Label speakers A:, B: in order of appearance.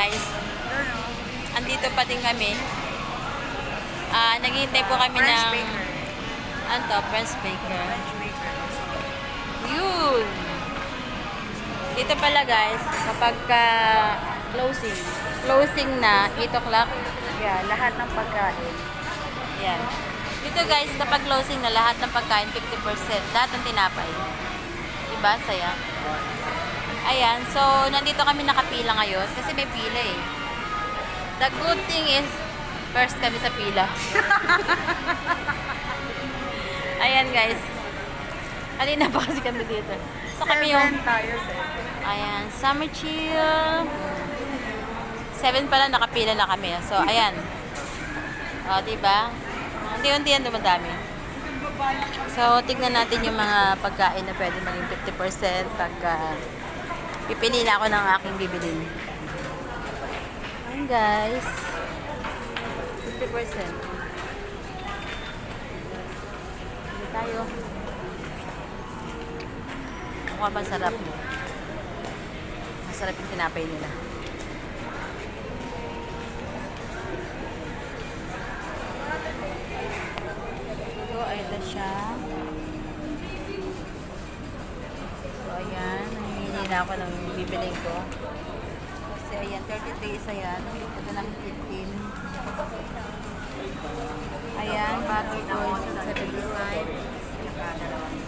A: guys. Andito pa din kami. Naghihintay po kami
B: French
A: ng...
B: baker.
A: Ano to? French baker.
B: French baker.
A: Yun! Dito pala guys, kapag closing na, 8 o'clock.
B: Yeah, lahat ng pagkain.
A: Yan. Dito guys, kapag closing na lahat ng pagkain, 50%. Lahat ng tinapay. Diba? Saya. Ayan. So, nandito kami nakapila ngayon kasi may pila eh. The good thing is, first kami sa pila. Ayan guys. Halina pa kasi kami dito. So, kami yung...
B: tayo,
A: Ayan. Summer chill. 7 pala nakapila na kami. So, ayan. O, diba? Unti-unti yan dumadami. So, tignan natin yung mga pagkain na pwede maging 50% pag pipili na ako ng aking bibilin. Ayan guys. 50%. Hindi tayo. Mukha ba sarap mo? Masarap yung tinapay nila. Ito siya. So, ayan. Namimili na ako ng bibiling ko. Kasi, ayan. 33 isa yan. Ito ng 15. Ayan. Battery toys. 75.